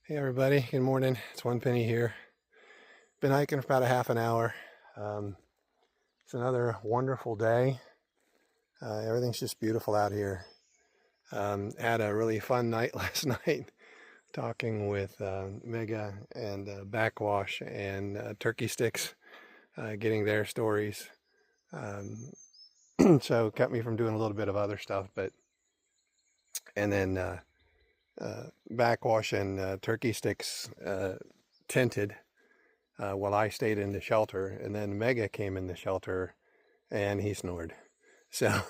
Hey everybody, good morning. It's One Penny here. Been hiking for about a half an hour. It's another wonderful day. Everything's just beautiful out here. Had a really fun night last night talking with Mega and Backwash and Turkey Sticks, getting their stories. So kept me from doing a little bit of other stuff, and then Backwash and Turkey Sticks tented while I stayed in the shelter, and then Mega came in the shelter and he snored. So,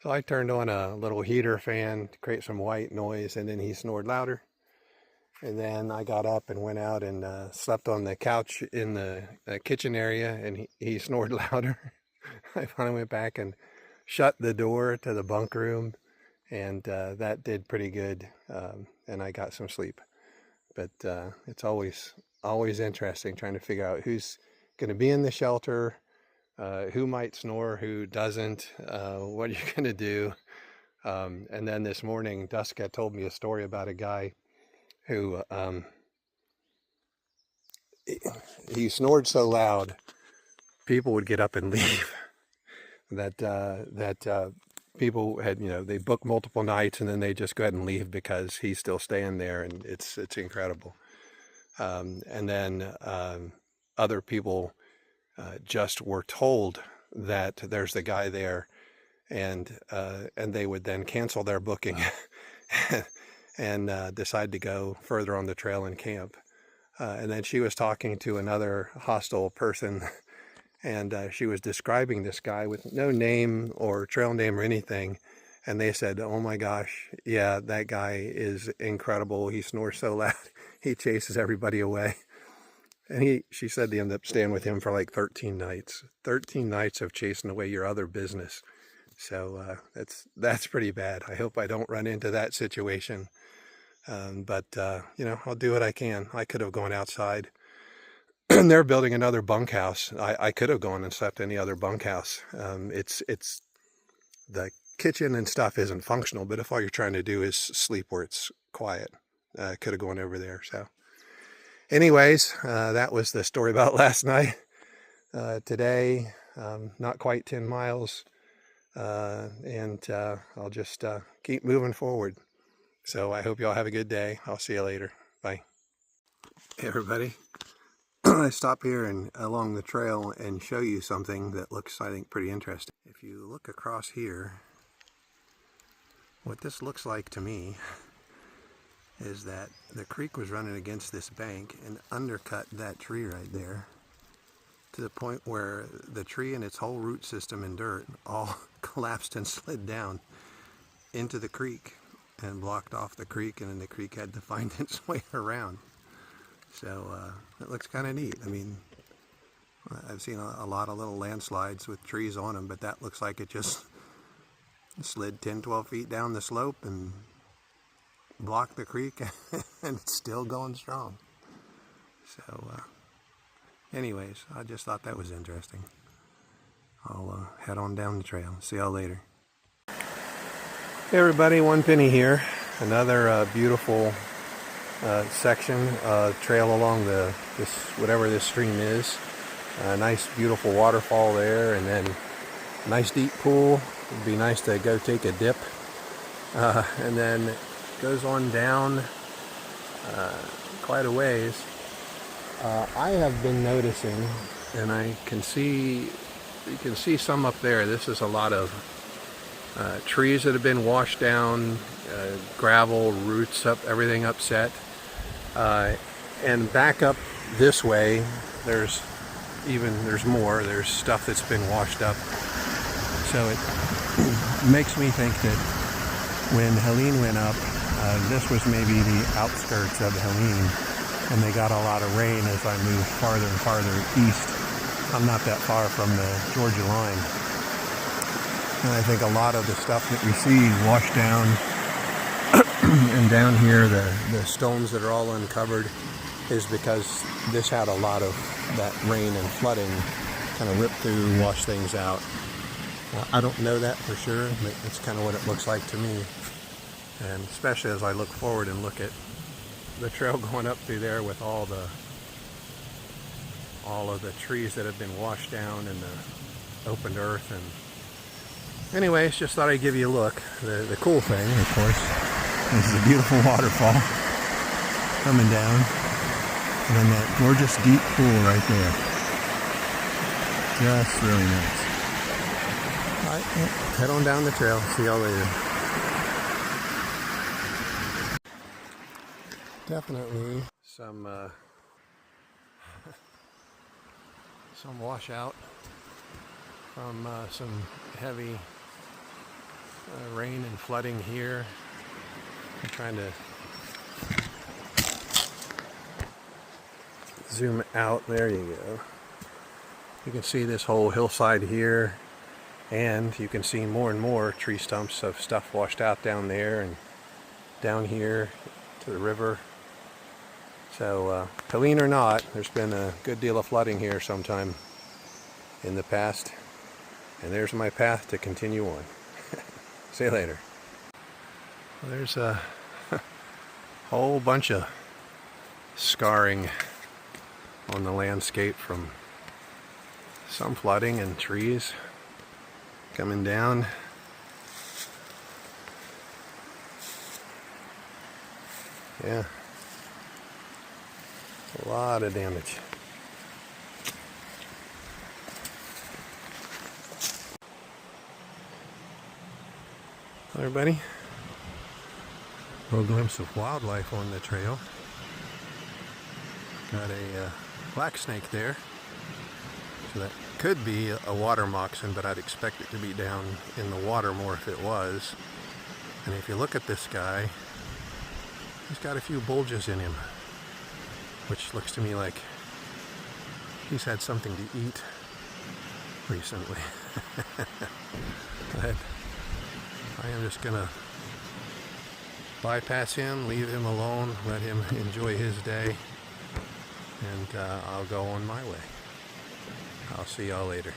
so I turned on a little heater fan to create some white noise, and then he snored louder. And then I got up and went out and slept on the couch in the kitchen area, and he snored louder. I finally went back and shut the door to the bunk room, and that did pretty good, and I got some sleep. But it's always interesting trying to figure out who's going to be in the shelter, who might snore, who doesn't, what are you going to do? And then this morning, Duska told me a story about a guy who he snored so loud, people would get up and leave. that people had, they book multiple nights and then they just go ahead and leave because he's still staying there, and it's incredible. And then other people just were told that there's the guy there, and they would then cancel their booking and decide to go further on the trail and camp. And then she was talking to another hostile person, and she was describing this guy with no name or trail name or anything. And they said, "Oh my gosh, yeah, that guy is incredible. He snores so loud. He chases everybody away." And she said they ended up staying with him for like 13 nights. 13 nights of chasing away your other business. So that's pretty bad. I hope I don't run into that situation. But I'll do what I can. I could have gone outside. And they're building another bunkhouse. I could have gone and slept in the other bunkhouse. It's the kitchen and stuff isn't functional, but if all you're trying to do is sleep where it's quiet, could have gone over there. So anyways, that was the story about last night. Today, not quite 10 miles, and I'll just keep moving forward. So I hope you all have a good day. I'll see you later. Bye. Hey everybody. I stop here and along the trail and show you something that looks, I think, pretty interesting. If you look across here, what this looks like to me is that the creek was running against this bank and undercut that tree right there to the point where the tree and its whole root system and dirt all collapsed and slid down into the creek and blocked off the creek, and then the creek had to find its way around. So it looks kind of neat. I mean, I've seen a lot of little landslides with trees on them, but that looks like it just slid 10, 12 feet down the slope and blocked the creek, and it's still going strong. So anyways, I just thought that was interesting. I'll head on down the trail. See y'all later. Hey everybody, One Penny here. Another beautiful section, trail along whatever this stream is. A nice beautiful waterfall there, and then nice deep pool. It'd be nice to go take a dip. And then it goes on down quite a ways. I have been noticing, and you can see some up there. This is a lot of trees that have been washed down, gravel, roots up, everything upset. And back up this way, there's more. There's stuff that's been washed up. So it makes me think that when Helene went up, this was maybe the outskirts of Helene, and they got a lot of rain as I moved farther and farther east. I'm not that far from the Georgia line. And I think a lot of the stuff that we see washed down, and down here the stones that are all uncovered, is because this had a lot of that rain and flooding kind of ripped through, washed things out. I don't know that for sure, but it's kind of what it looks like to me. And especially as I look forward and look at the trail going up through there with all of the trees that have been washed down and the opened earth. And anyways, just thought I'd give you a look. The cool thing, of course, this is a beautiful waterfall coming down, and then that gorgeous deep pool right there. Just really nice. All right, head on down the trail. See y'all later. Definitely some washout from some heavy rain and flooding here. I'm trying to zoom out. There you go. You can see this whole hillside here, and you can see more and more tree stumps of stuff washed out down there and down here to the river. So, clean or not, there's been a good deal of flooding here sometime in the past. And there's my path to continue on. See you later. Well, there's a whole bunch of scarring on the landscape from some flooding and trees coming down. Yeah. A lot of damage. Hello everybody. A little glimpse of wildlife on the trail. Got a black snake there. So that could be a water moccasin, but I'd expect it to be down in the water more if it was. And if you look at this guy, he's got a few bulges in him, which looks to me like he's had something to eat recently. But I am just gonna bypass him, leave him alone, let him enjoy his day, and I'll go on my way. I'll see y'all later.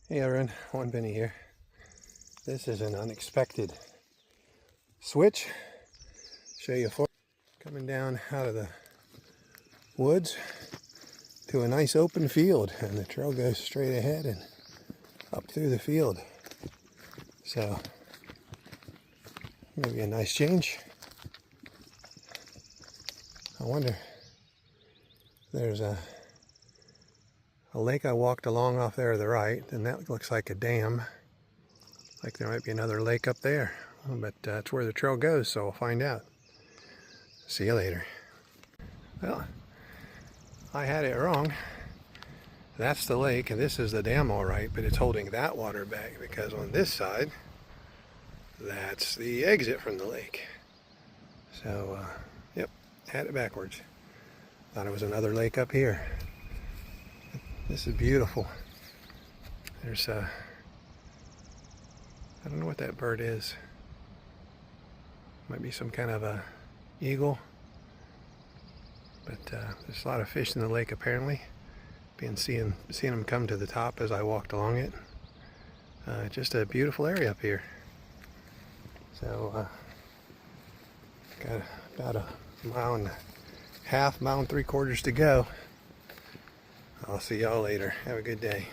Hey everyone, Juan Benny here. This is an unexpected switch. Show you coming down out of the woods to a nice open field, and the trail goes straight ahead and up through the field. So maybe a nice change. I wonder, there's a lake I walked along off there to the right, and that looks like a dam. Like there might be another lake up there, but that's where the trail goes, so we'll find out. See you later. Well, I had it wrong. That's the lake, and this is the dam all right, but it's holding that water back because on this side, that's the exit from the lake. So, yep, had it backwards. Thought it was another lake up here. This is beautiful. There's I don't know what that bird is. Might be some kind of a eagle. But there's a lot of fish in the lake apparently. Seeing them come to the top as I walked along it. Just a beautiful area up here. So got about a mile and a half, mile and 3/4 to go. I'll see y'all later. Have a good day.